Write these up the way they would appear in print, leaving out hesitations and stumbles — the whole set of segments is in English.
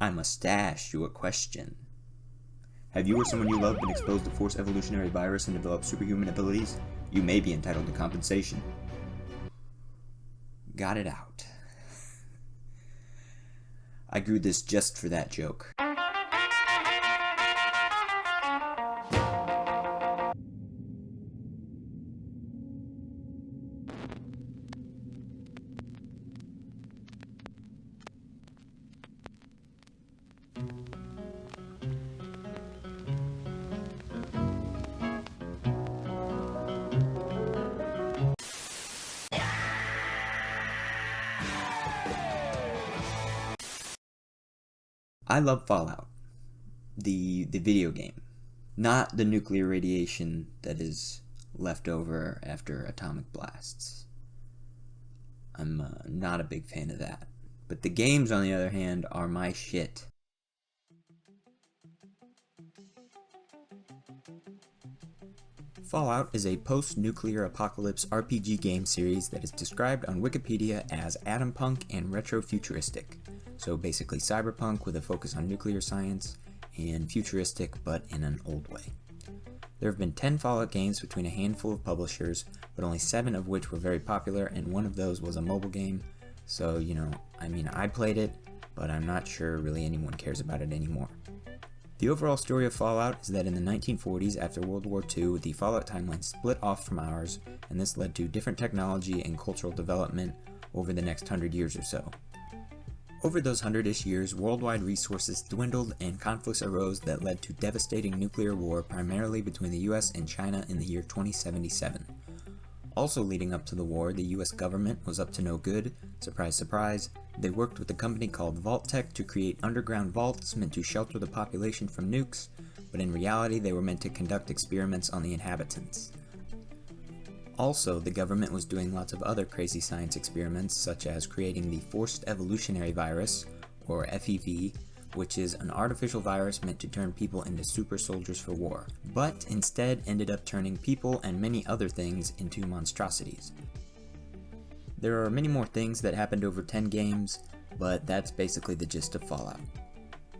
I must ask you a question. Have you or someone you love been exposed to Force evolutionary virus and developed superhuman abilities? You may be entitled to compensation. Got it out. I grew this just for that joke. I love Fallout, the video game, not the nuclear radiation that is left over after atomic blasts. I'm not a big fan of that. But the games, on the other hand, are my shit. Fallout is a post-nuclear apocalypse RPG game series that is described on Wikipedia as atom punk and retro-futuristic. So basically cyberpunk with a focus on nuclear science, and futuristic but in an old way. There have been 10 Fallout games between a handful of publishers, but only 7 of which were very popular, and one of those was a mobile game. So, I played it, but I'm not sure really anyone cares about it anymore. The overall story of Fallout is that in the 1940s, after World War II, the Fallout timeline split off from ours, and this led to different technology and cultural development over the next 100 years or so. Over those 100-ish years, worldwide resources dwindled and conflicts arose that led to devastating nuclear war primarily between the US and China in the year 2077. Also leading up to the war, the US government was up to no good. Surprise, surprise. They worked with a company called Vault-Tec to create underground vaults meant to shelter the population from nukes, but in reality they were meant to conduct experiments on the inhabitants. Also, the government was doing lots of other crazy science experiments, such as creating the Forced Evolutionary Virus, or FEV, which is an artificial virus meant to turn people into super soldiers for war, but instead ended up turning people and many other things into monstrosities. There are many more things that happened over 10 games, but that's basically the gist of Fallout.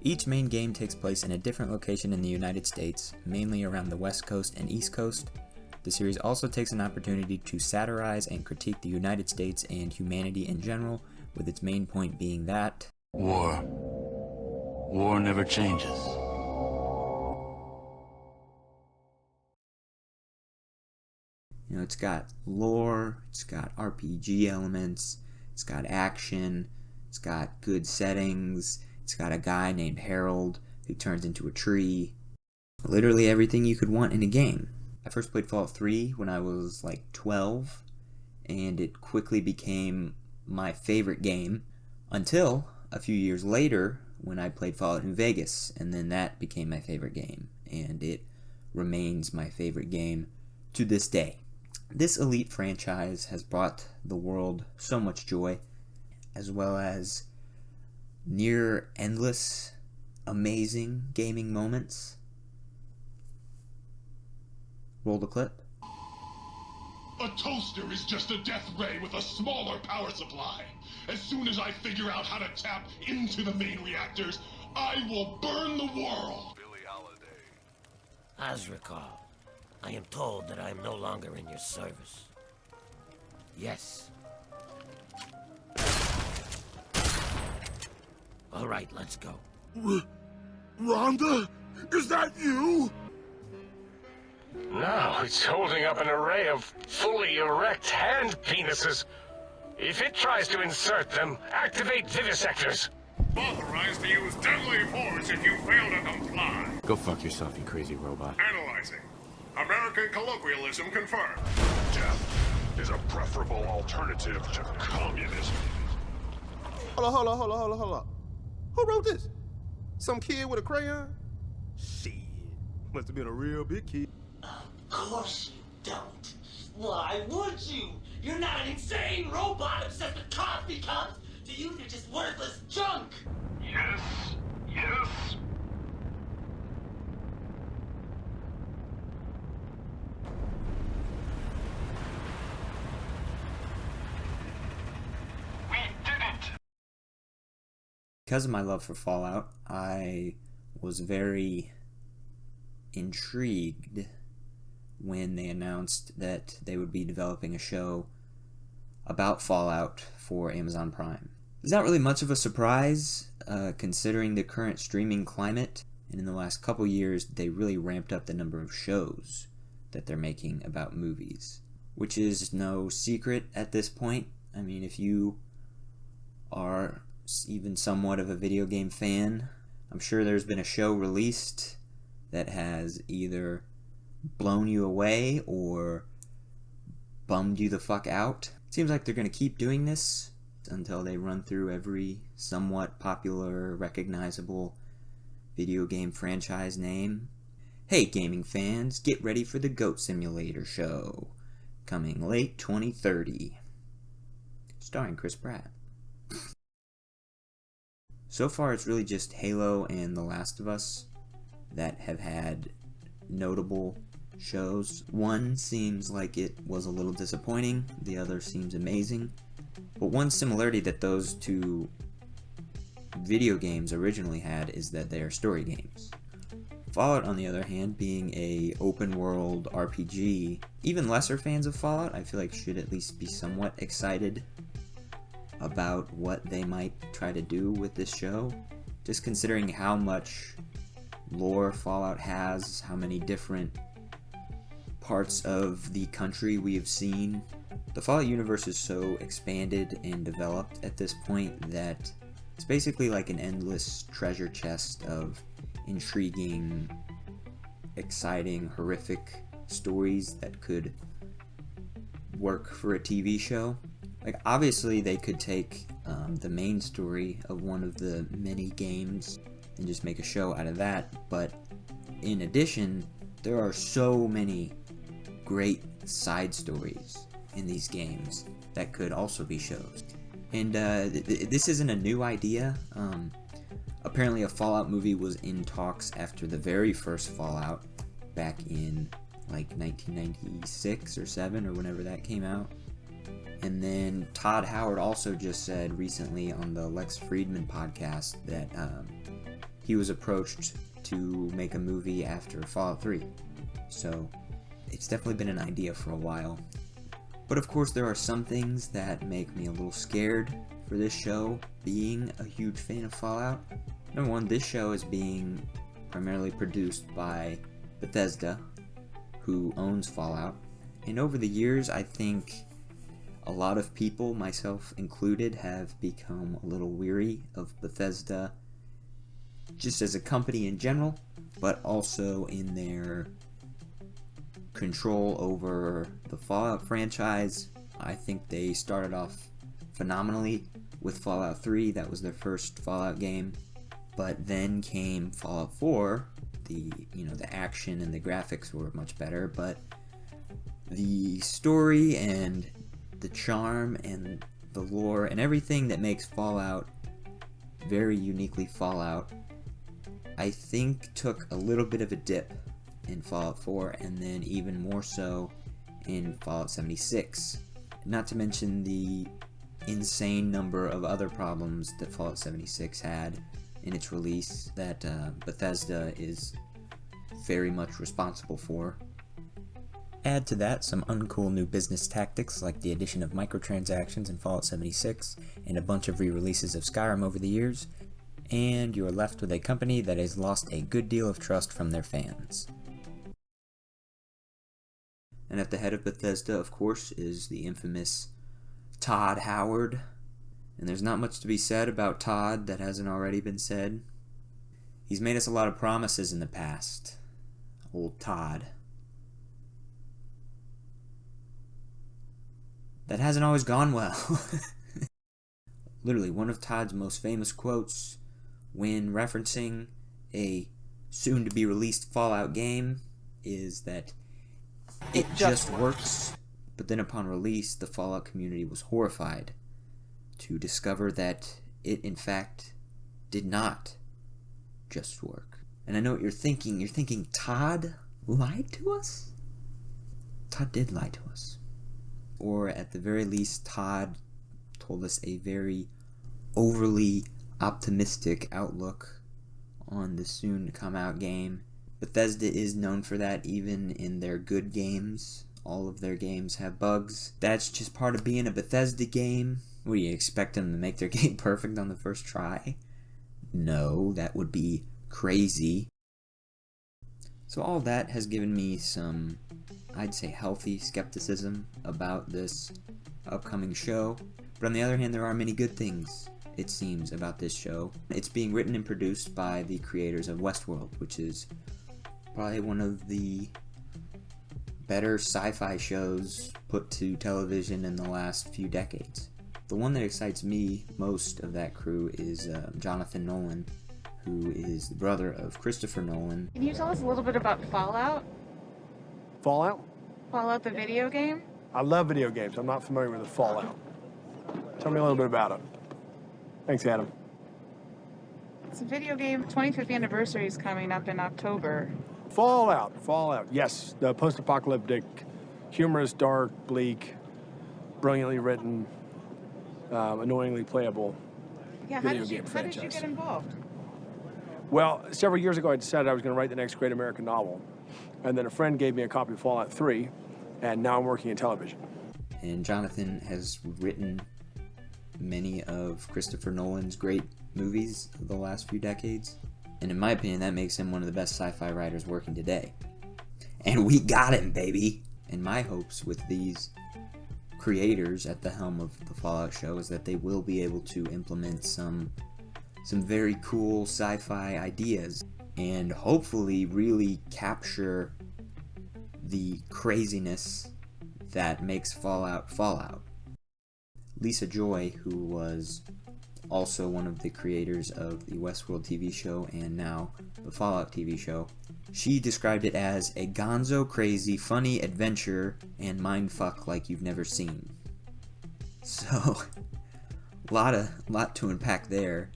Each main game takes place in a different location in the United States, mainly around the West Coast and East Coast. The series also takes an opportunity to satirize and critique the United States and humanity in general, with its main point being that War never changes. It's got lore, it's got RPG elements, it's got action, it's got good settings, it's got a guy named Harold who turns into a tree. Literally everything you could want in a game. I first played Fallout 3 when I was like 12, and it quickly became my favorite game until a few years later when I played Fallout New Vegas, and then that became my favorite game, and it remains my favorite game to this day. This elite franchise has brought the world so much joy, as well as near endless, amazing gaming moments. Roll the clip. A toaster is just a death ray with a smaller power supply. As soon as I figure out how to tap into the main reactors, I will burn the world. Billie Holiday. Azrakal, I am told that I am no longer in your service. Yes. All right, let's go. Rhonda? Is that you? No, it's holding up an array of fully erect hand penises. If it tries to insert them, activate vivisectors. Authorized to use deadly force if you fail to comply. Go fuck yourself, you crazy robot. Analyzing. American colloquialism confirmed. Death is a preferable alternative to communism. Hold on. Who wrote this? Some kid with a crayon? Shit. Must have been a real big kid. Of course you don't. Why would you? You're not an insane robot obsessed with coffee cups. To you, you're just worthless junk. Yes. Because of my love for Fallout, I was very intrigued when they announced that they would be developing a show about Fallout for Amazon Prime. It's not really much of a surprise, considering the current streaming climate, and in the last couple years, they really ramped up the number of shows that they're making about movies, which is no secret at this point. I mean, if you are even somewhat of a video game fan, I'm sure there's been a show released that has either blown you away or bummed you the fuck out. Seems like they're going to keep doing this until they run through every somewhat popular, recognizable video game franchise name. Hey gaming fans, get ready for the Goat Simulator show, coming late 2030, starring Chris Pratt. So far it's really just Halo and The Last of Us that have had notable shows. One seems like it was a little disappointing, the other seems amazing. But one similarity that those two video games originally had is that they are story games. Fallout, on the other hand, being a open world RPG, even lesser fans of Fallout, I feel like should at least be somewhat excited about what they might try to do with this show. Just considering how much lore Fallout has, how many different parts of the country we have seen. The Fallout universe is so expanded and developed at this point that it's basically like an endless treasure chest of intriguing, exciting, horrific stories that could work for a TV show. Like, obviously they could take the main story of one of the many games and just make a show out of that, but in addition, there are so many great side stories in these games that could also be shows. And this isn't a new idea. Apparently a Fallout movie was in talks after the very first Fallout back in like 1996 or 7 or whenever that came out. And then Todd Howard also just said recently on the Lex Friedman podcast that he was approached to make a movie after Fallout 3. So it's definitely been an idea for a while. But of course there are some things that make me a little scared for this show, being a huge fan of Fallout. Number one, this show is being primarily produced by Bethesda, who owns Fallout. And over the years, I think a lot of people, myself included, have become a little weary of Bethesda just as a company in general, but also in their control over the Fallout franchise. I think they started off phenomenally with Fallout 3. That was their first Fallout game. But then came Fallout 4. The action and the graphics were much better, but the story and the charm and the lore and everything that makes Fallout very uniquely Fallout, I think took a little bit of a dip in Fallout 4, and then even more so in Fallout 76. Not to mention the insane number of other problems that Fallout 76 had in its release that Bethesda is very much responsible for. Add to that some uncool new business tactics like the addition of microtransactions in Fallout 76 and a bunch of re-releases of Skyrim over the years, and you are left with a company that has lost a good deal of trust from their fans. And at the head of Bethesda, of course, is the infamous Todd Howard. And there's not much to be said about Todd that hasn't already been said. He's made us a lot of promises in the past. Old Todd. That hasn't always gone well. Literally, one of Todd's most famous quotes when referencing a soon-to-be-released Fallout game is that it just works. But then upon release, the Fallout community was horrified to discover that it, in fact, did not just work. And I know what you're thinking. You're thinking, Todd lied to us? Todd did lie to us. Or at the very least, Todd told us a very overly optimistic outlook on the soon-to-come-out game. Bethesda is known for that even in their good games. All of their games have bugs. That's just part of being a Bethesda game. What, do you expect them to make their game perfect on the first try? No, that would be crazy. So all that has given me some, I'd say, healthy skepticism about this upcoming show. But on the other hand, there are many good things, it seems, about this show. It's being written and produced by the creators of Westworld, which is probably one of the better sci-fi shows put to television in the last few decades. The one that excites me most of that crew is Jonathan Nolan, who is the brother of Christopher Nolan. Can you tell us a little bit about Fallout? Fallout? Fallout, the video game? I love video games. I'm not familiar with the Fallout. Tell me a little bit about it. Thanks, Adam. It's a video game. 25th anniversary is coming up in October. Fallout. Yes, the post-apocalyptic, humorous, dark, bleak, brilliantly written, annoyingly playable video game franchise. How did you get involved? Well, several years ago, I decided I was going to write the next great American novel. And then a friend gave me a copy of Fallout 3, and now I'm working in television. And Jonathan has written many of Christopher Nolan's great movies of the last few decades. And in my opinion, that makes him one of the best sci-fi writers working today. And we got him, baby! And my hopes with these creators at the helm of the Fallout show is that they will be able to implement some very cool sci-fi ideas and hopefully really capture the craziness that makes Fallout Fallout. Lisa Joy, who was also one of the creators of the Westworld TV show and now the Fallout TV show, she described it as a gonzo crazy funny adventure and mindfuck like you've never seen. So, lot to unpack there.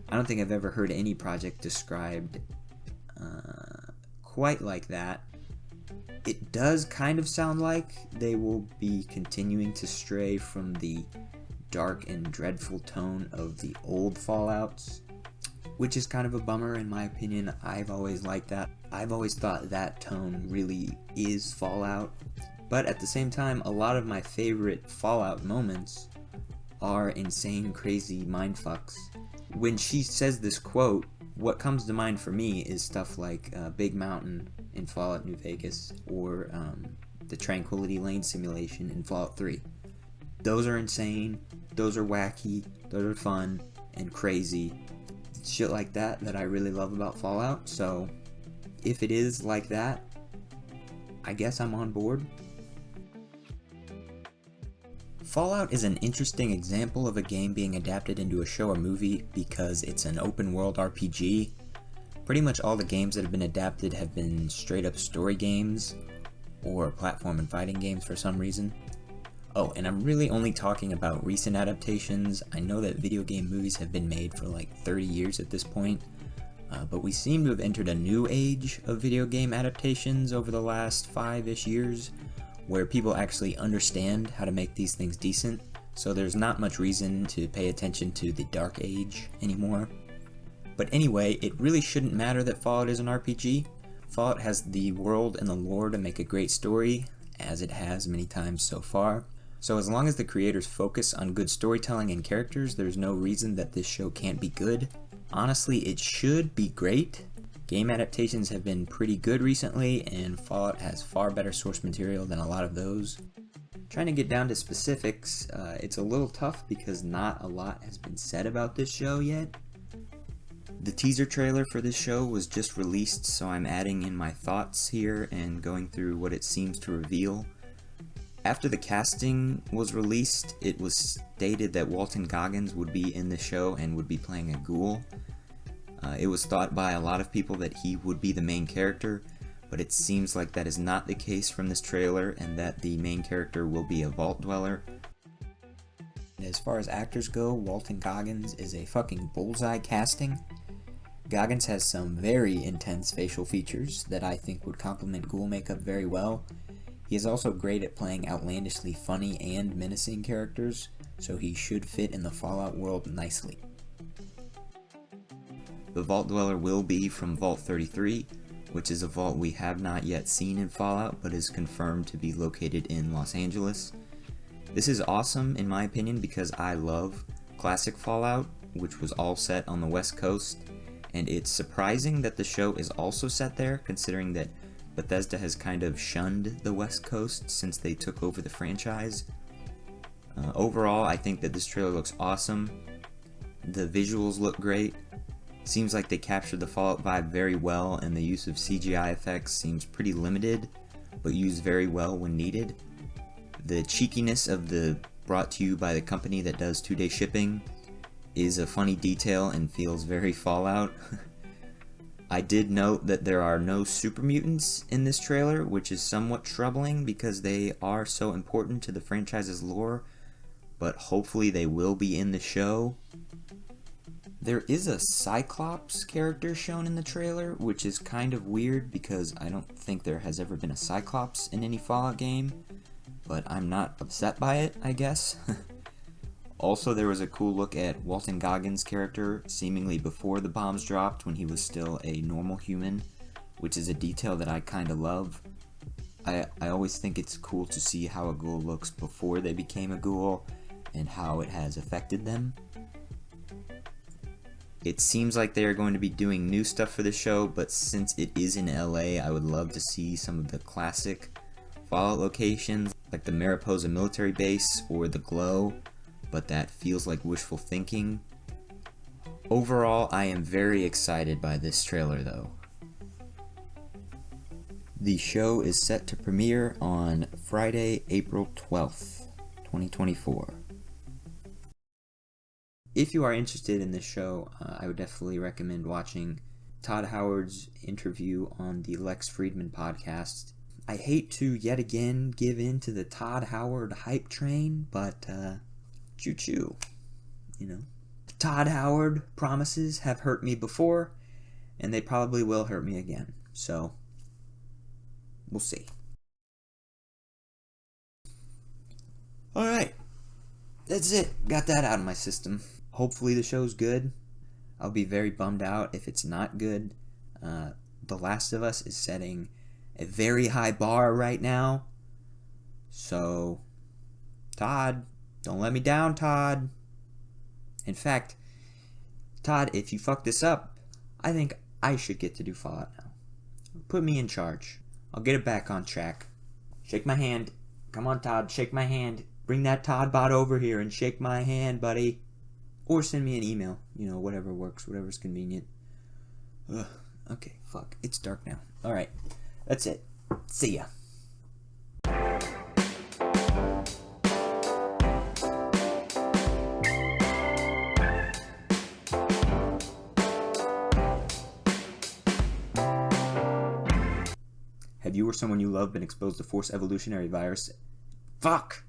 I don't think I've ever heard any project described quite like that. It does kind of sound like they will be continuing to stray from the dark and dreadful tone of the old Fallouts, which is kind of a bummer in my opinion. I've always liked that. I've always thought that tone really is Fallout, but at the same time, a lot of my favorite Fallout moments are insane, crazy mindfucks. When she says this quote, what comes to mind for me is stuff like Big Mountain in Fallout New Vegas or the Tranquility Lane simulation in Fallout 3. Those are insane, those are wacky, those are fun and crazy. Shit like that I really love about Fallout, so if it is like that, I guess I'm on board. Fallout is an interesting example of a game being adapted into a show or movie because it's an open world RPG. Pretty much all the games that have been adapted have been straight up story games or platform and fighting games for some reason. Oh, and I'm really only talking about recent adaptations. I know that video game movies have been made for like 30 years at this point, but we seem to have entered a new age of video game adaptations over the last 5-ish years, where people actually understand how to make these things decent, so there's not much reason to pay attention to the dark age anymore. But anyway, it really shouldn't matter that Fallout is an RPG. Fallout has the world and the lore to make a great story, as it has many times so far. So as long as the creators focus on good storytelling and characters, there's no reason that this show can't be good. Honestly, it should be great. Game adaptations have been pretty good recently, and Fallout has far better source material than a lot of those. Trying to get down to specifics, it's a little tough because not a lot has been said about this show yet. The teaser trailer for this show was just released, so I'm adding in my thoughts here and going through what it seems to reveal. After the casting was released, it was stated that Walton Goggins would be in the show and would be playing a ghoul. It was thought by a lot of people that he would be the main character, but it seems like that is not the case from this trailer and that the main character will be a vault dweller. As far as actors go, Walton Goggins is a fucking bullseye casting. Goggins has some very intense facial features that I think would complement ghoul makeup very well. He is also great at playing outlandishly funny and menacing characters, so he should fit in the Fallout world nicely. The Vault Dweller will be from Vault 33, which is a vault we have not yet seen in Fallout, but is confirmed to be located in Los Angeles. This is awesome in my opinion because I love classic Fallout, which was all set on the West Coast, and it's surprising that the show is also set there, considering that Bethesda has kind of shunned the West Coast since they took over the franchise. Overall, I think that this trailer looks awesome. The visuals look great. Seems like they captured the Fallout vibe very well, and the use of CGI effects seems pretty limited, but used very well when needed. The cheekiness of the brought to you by the company that does 2-day shipping is a funny detail and feels very Fallout. I did note that there are no super mutants in this trailer, which is somewhat troubling because they are so important to the franchise's lore, but hopefully they will be in the show. There is a Cyclops character shown in the trailer, which is kind of weird because I don't think there has ever been a Cyclops in any Fallout game, but I'm not upset by it, I guess. Also, there was a cool look at Walton Goggins' character, seemingly before the bombs dropped when he was still a normal human, which is a detail that I kind of love. I always think it's cool to see how a ghoul looks before they became a ghoul, and how it has affected them. It seems like they are going to be doing new stuff for the show, but since it is in LA, I would love to see some of the classic Fallout locations, like the Mariposa military base or the Glow, but that feels like wishful thinking. Overall, I am very excited by this trailer though. The show is set to premiere on Friday, April 12th, 2024. If you are interested in this show, I would definitely recommend watching Todd Howard's interview on the Lex Friedman podcast. I hate to yet again give in to the Todd Howard hype train, but choo-choo, you know. Todd Howard promises have hurt me before, and they probably will hurt me again, so we'll see. Alright, that's it. Got that out of my system. Hopefully the show's good. I'll be very bummed out if it's not good. The Last of Us is setting a very high bar right now. So, Todd, don't let me down, Todd. In fact, Todd, if you fuck this up, I think I should get to do Fallout now. Put me in charge. I'll get it back on track. Shake my hand. Come on, Todd, shake my hand. Bring that Todd bot over here and shake my hand, buddy. Or send me an email. You know, whatever works, whatever's convenient. Ugh, okay, fuck. It's dark now. Alright, that's it. See ya. Have you or someone you love been exposed to Force Evolutionary Virus? Fuck!